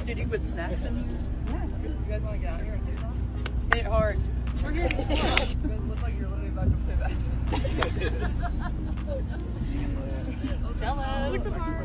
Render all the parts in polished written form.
Did you put snacks in? Yeah. You guys want to get out here and do that? Hit it hard. We're here. You guys look like you're literally about to play basketball. Hello. Look at the bar.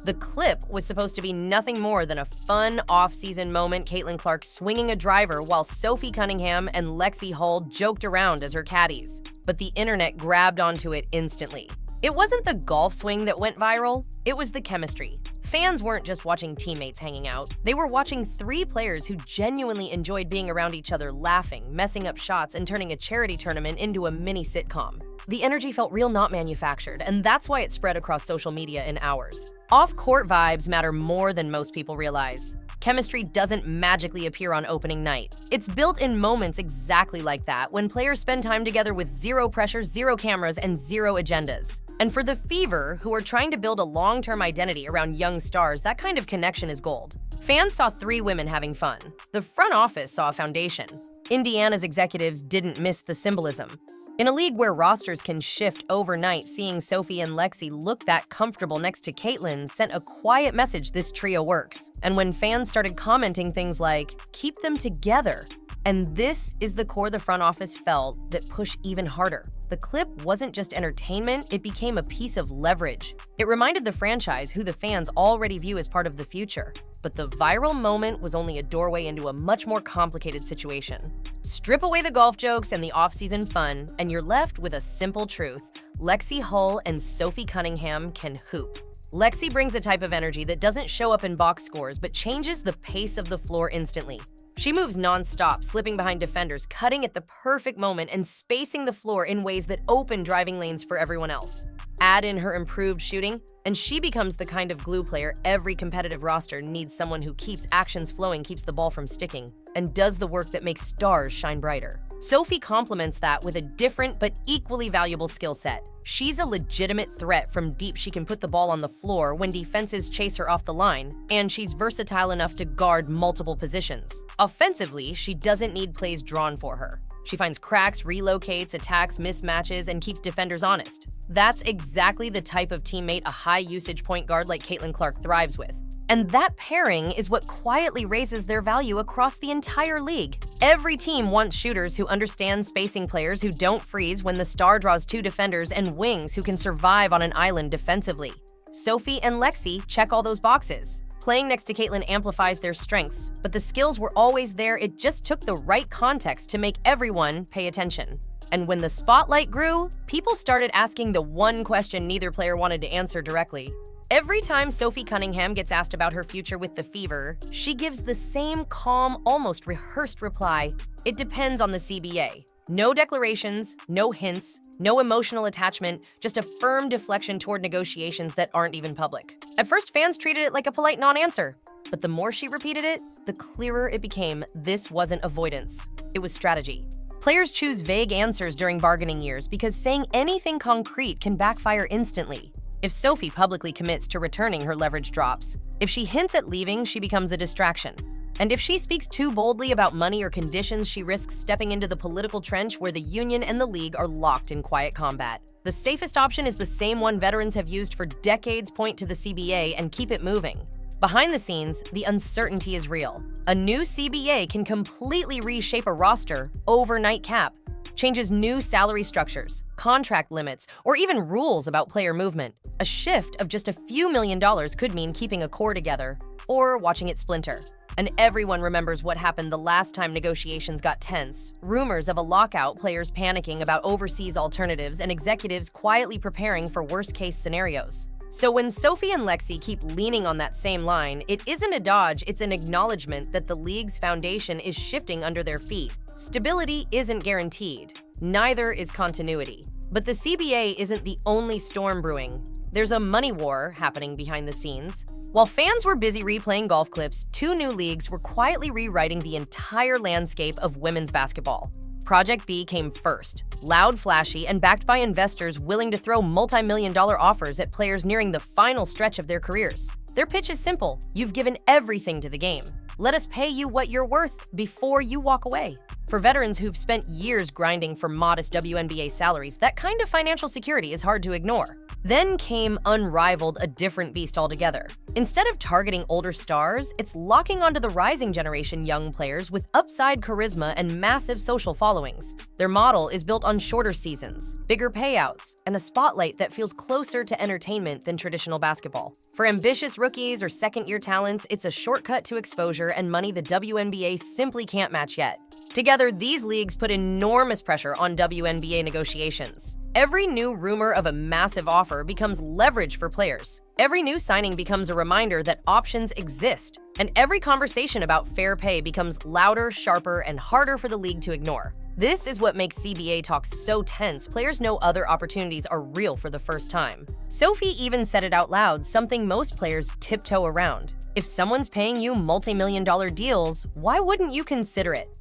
The clip was supposed to be nothing more than a fun off-season moment, Caitlin Clark swinging a driver while Sophie Cunningham and Lexi Hull joked around as her caddies. But the internet grabbed onto it instantly. It wasn't the golf swing that went viral, it was the chemistry. Fans weren't just watching teammates hanging out. They were watching three players who genuinely enjoyed being around each other, laughing, messing up shots, and turning a charity tournament into a mini sitcom. The energy felt real, not manufactured, and that's why it spread across social media in hours. Off-court vibes matter more than most people realize. Chemistry doesn't magically appear on opening night. It's built in moments exactly like that, when players spend time together with zero pressure, zero cameras, and zero agendas. And for the Fever, who are trying to build a long-term identity around young stars, that kind of connection is gold. Fans saw three women having fun. The front office saw a foundation. Indiana's executives didn't miss the symbolism. In a league where rosters can shift overnight, seeing Sophie and Lexi look that comfortable next to Caitlin sent a quiet message: this trio works. And when fans started commenting things like, keep them together, and this is the core the front office felt that push even harder. The clip wasn't just entertainment, it became a piece of leverage. It reminded the franchise who the fans already view as part of the future. But the viral moment was only a doorway into a much more complicated situation. Strip away the golf jokes and the off-season fun, and you're left with a simple truth: Lexi Hull and Sophie Cunningham can hoop. Lexi brings a type of energy that doesn't show up in box scores, but changes the pace of the floor instantly. She moves non-stop, slipping behind defenders, cutting at the perfect moment, and spacing the floor in ways that open driving lanes for everyone else. Add in her improved shooting, and she becomes the kind of glue player every competitive roster needs: someone who keeps actions flowing, keeps the ball from sticking, and does the work that makes stars shine brighter. Sophie complements that with a different but equally valuable skill set. She's a legitimate threat from deep. She can put the ball on the floor when defenses chase her off the line, and she's versatile enough to guard multiple positions. Offensively, she doesn't need plays drawn for her. She finds cracks, relocates, attacks mismatches, and keeps defenders honest. That's exactly the type of teammate a high-usage point guard like Caitlin Clark thrives with. And that pairing is what quietly raises their value across the entire league. Every team wants shooters who understand spacing, players who don't freeze when the star draws two defenders, and wings who can survive on an island defensively. Sophie and Lexi check all those boxes. Playing next to Caitlin amplifies their strengths, but the skills were always there. It just took the right context to make everyone pay attention. And when the spotlight grew, people started asking the one question neither player wanted to answer directly. Every time Sophie Cunningham gets asked about her future with the Fever, she gives the same calm, almost rehearsed reply: it depends on the CBA. No declarations, no hints, no emotional attachment, just a firm deflection toward negotiations that aren't even public. At first, fans treated it like a polite non-answer, but the more she repeated it, the clearer it became this wasn't avoidance, it was strategy. Players choose vague answers during bargaining years because saying anything concrete can backfire instantly. If Sophie publicly commits to returning, her leverage drops. If she hints at leaving, she becomes a distraction. And if she speaks too boldly about money or conditions, she risks stepping into the political trench where the union and the league are locked in quiet combat. The safest option is the same one veterans have used for decades: point to the CBA and keep it moving. Behind the scenes, the uncertainty is real. A new CBA can completely reshape a roster overnight. Cap changes new salary structures, contract limits, or even rules about player movement. A shift of just a few $1 million could mean keeping a core together or watching it splinter. And everyone remembers what happened the last time negotiations got tense. Rumors of a lockout, players panicking about overseas alternatives, and executives quietly preparing for worst-case scenarios. So when Sophie and Lexi keep leaning on that same line, it isn't a dodge, it's an acknowledgement that the league's foundation is shifting under their feet. Stability isn't guaranteed. Neither is continuity. But the CBA isn't the only storm brewing. There's a money war happening behind the scenes. While fans were busy replaying golf clips, two new leagues were quietly rewriting the entire landscape of women's basketball. Project B came first, loud, flashy, and backed by investors willing to throw multi-million-dollar offers at players nearing the final stretch of their careers. Their pitch is simple: you've given everything to the game. Let us pay you what you're worth before you walk away. For veterans who've spent years grinding for modest WNBA salaries, that kind of financial security is hard to ignore. Then came unrivaled, a different beast altogether. Instead of targeting older stars, it's locking onto the rising generation young players with upside charisma and massive social followings. Their model is built on shorter seasons, bigger payouts, and a spotlight that feels closer to entertainment than traditional basketball. For ambitious rookies or second-year talents, it's a shortcut to exposure and money the WNBA simply can't match yet. Together, these leagues put enormous pressure on WNBA negotiations. Every new rumor of a massive offer becomes leverage for players. Every new signing becomes a reminder that options exist, and every conversation about fair pay becomes louder, sharper, and harder for the league to ignore. This is what makes CBA talks so tense. Players know other opportunities are real for the first time. Sophie even said it out loud, something most players tiptoe around. If someone's paying you multi-million-dollar deals, why wouldn't you consider it?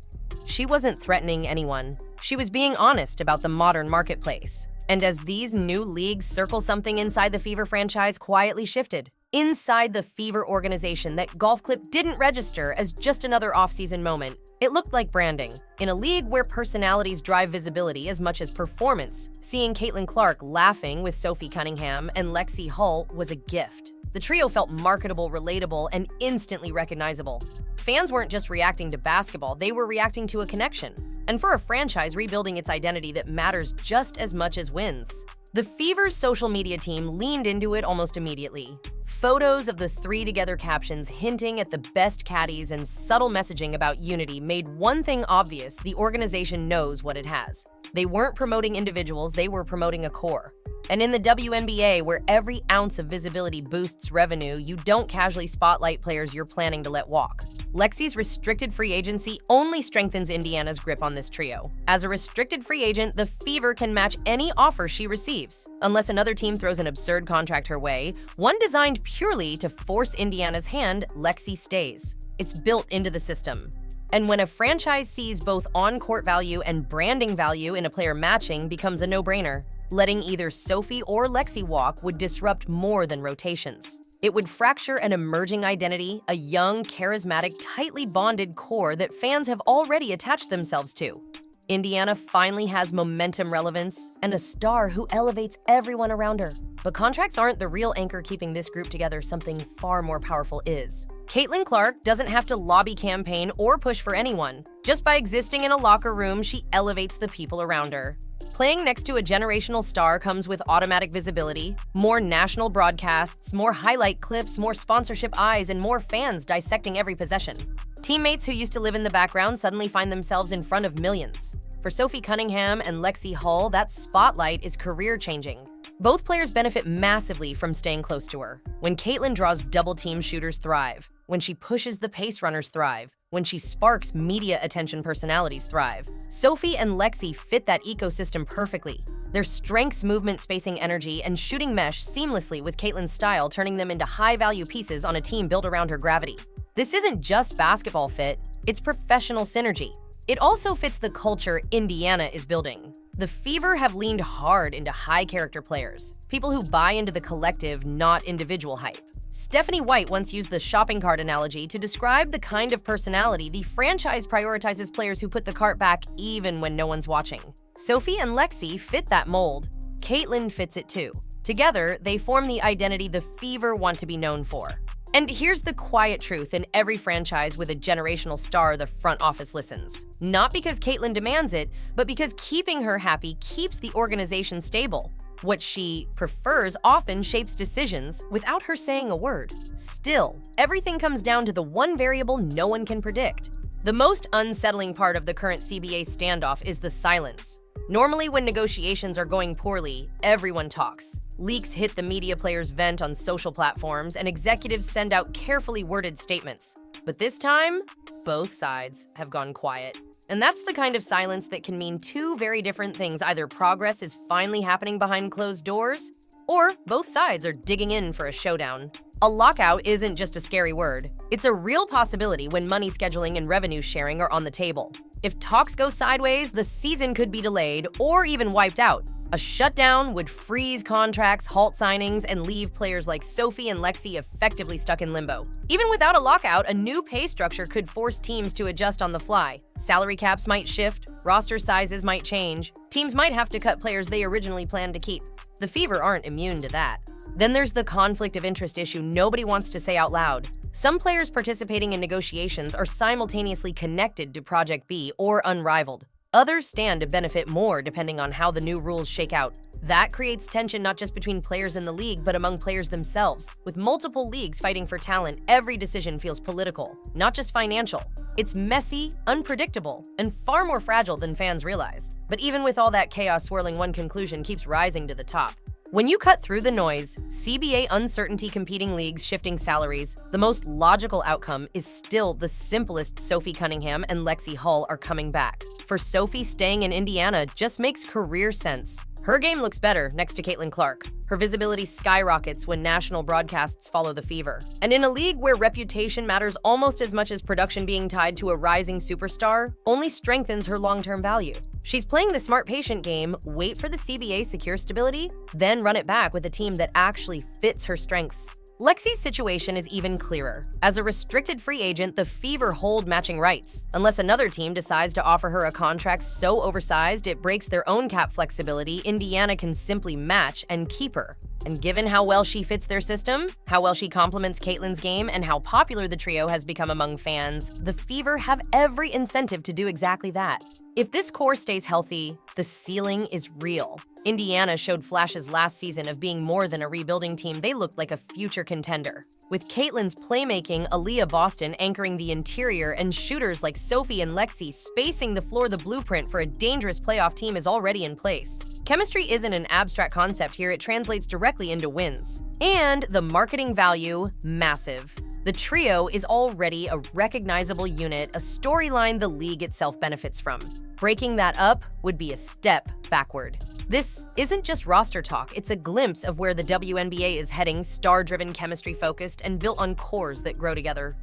She wasn't threatening anyone. She was being honest about the modern marketplace. And as these new leagues circle, something inside the Fever franchise quietly shifted. Inside the Fever organization that Golf Clip didn't register as just another off-season moment, it looked like branding. In a league where personalities drive visibility as much as performance, seeing Caitlin Clark laughing with Sophie Cunningham and Lexie Hull was a gift. The trio felt marketable, relatable, and instantly recognizable. Fans weren't just reacting to basketball, they were reacting to a connection. And for a franchise rebuilding its identity, that matters just as much as wins. The Fever's social media team leaned into it almost immediately. Photos of the three together, captions hinting at the best caddies, and subtle messaging about unity made one thing obvious: the organization knows what it has. They weren't promoting individuals, they were promoting a core. And in the WNBA, where every ounce of visibility boosts revenue, you don't casually spotlight players you're planning to let walk. Lexie's restricted free agency only strengthens Indiana's grip on this trio. As a restricted free agent, the Fever can match any offer she receives. Unless another team throws an absurd contract her way, one designed purely to force Indiana's hand, Lexie stays. It's built into the system. And when a franchise sees both on-court value and branding value in a player matching, becomes a no-brainer. Letting either Sophie or Lexie walk would disrupt more than rotations. It would fracture an emerging identity, a young, charismatic, tightly bonded core that fans have already attached themselves to. Indiana finally has momentum, relevance, and a star who elevates everyone around her. But contracts aren't the real anchor keeping this group together. Something far more powerful is. Caitlin Clark doesn't have to lobby, campaign, or push for anyone. Just by existing in a locker room, she elevates the people around her. Playing next to a generational star comes with automatic visibility, more national broadcasts, more highlight clips, more sponsorship eyes, and more fans dissecting every possession. Teammates who used to live in the background suddenly find themselves in front of millions. For Sophie Cunningham and Lexie Hull, that spotlight is career-changing. Both players benefit massively from staying close to her. When Caitlin draws double-team, shooters thrive. When she pushes, the pace runners thrive. When she sparks, media attention, personalities thrive. Sophie and Lexie fit that ecosystem perfectly. Their strengths, movement, spacing, energy, and shooting mesh seamlessly with Caitlin's style, turning them into high-value pieces on a team built around her gravity. This isn't just basketball fit, it's professional synergy. It also fits the culture Indiana is building. The Fever have leaned hard into high-character players, people who buy into the collective, not individual hype. Stephanie White once used the shopping cart analogy to describe the kind of personality the franchise prioritizes: players who put the cart back even when no one's watching. Sophie and Lexie fit that mold. Caitlin fits it too. Together, they form the identity the Fever want to be known for. And here's the quiet truth: in every franchise with a generational star, the front office listens. Not because Caitlin demands it, but because keeping her happy keeps the organization stable. What she prefers often shapes decisions without her saying a word. Still, everything comes down to the one variable no one can predict. The most unsettling part of the current CBA standoff is the silence. Normally, when negotiations are going poorly, everyone talks. Leaks hit the media, players vent on social platforms, and executives send out carefully worded statements. But this time, both sides have gone quiet. And that's the kind of silence that can mean two very different things. Either progress is finally happening behind closed doors, or both sides are digging in for a showdown. A lockout isn't just a scary word. It's a real possibility when money, scheduling, and revenue sharing are on the table. If talks go sideways, the season could be delayed or even wiped out. A shutdown would freeze contracts, halt signings, and leave players like Sophie and Lexi effectively stuck in limbo. Even without a lockout, a new pay structure could force teams to adjust on the fly. Salary caps might shift, roster sizes might change, teams might have to cut players they originally planned to keep. The Fever aren't immune to that. Then there's the conflict of interest issue nobody wants to say out loud. Some players participating in negotiations are simultaneously connected to Project B or unrivaled. Others stand to benefit more depending on how the new rules shake out. That creates tension not just between players in the league, but among players themselves. With multiple leagues fighting for talent, every decision feels political, not just financial. It's messy, unpredictable, and far more fragile than fans realize. But even with all that chaos swirling, one conclusion keeps rising to the top. When you cut through the noise, CBA uncertainty, competing leagues, shifting salaries, the most logical outcome is still the simplest. Sophie Cunningham and Lexi Hull are coming back. For Sophie, staying in Indiana just makes career sense. Her game looks better next to Caitlin Clark. Her visibility skyrockets when national broadcasts follow the Fever. And in a league where reputation matters almost as much as production, being tied to a rising superstar only strengthens her long-term value. She's playing the smart patient game, wait for the CBA secure stability, then run it back with a team that actually fits her strengths. Lexi's situation is even clearer. As a restricted free agent, the Fever hold matching rights. Unless another team decides to offer her a contract so oversized it breaks their own cap flexibility, Indiana can simply match and keep her. And given how well she fits their system, how well she complements Caitlin's game, and how popular the trio has become among fans, the Fever have every incentive to do exactly that. If this core stays healthy, the ceiling is real. Indiana showed flashes last season of being more than a rebuilding team. They looked like a future contender. With Caitlin's playmaking, Aaliyah Boston anchoring the interior, and shooters like Sophie and Lexi spacing the floor, the blueprint for a dangerous playoff team is already in place. Chemistry isn't an abstract concept here, it translates directly into wins. And the marketing value, massive. The trio is already a recognizable unit, a storyline the league itself benefits from. Breaking that up would be a step backward. This isn't just roster talk, it's a glimpse of where the WNBA is heading, star-driven, chemistry-focused, and built on cores that grow together.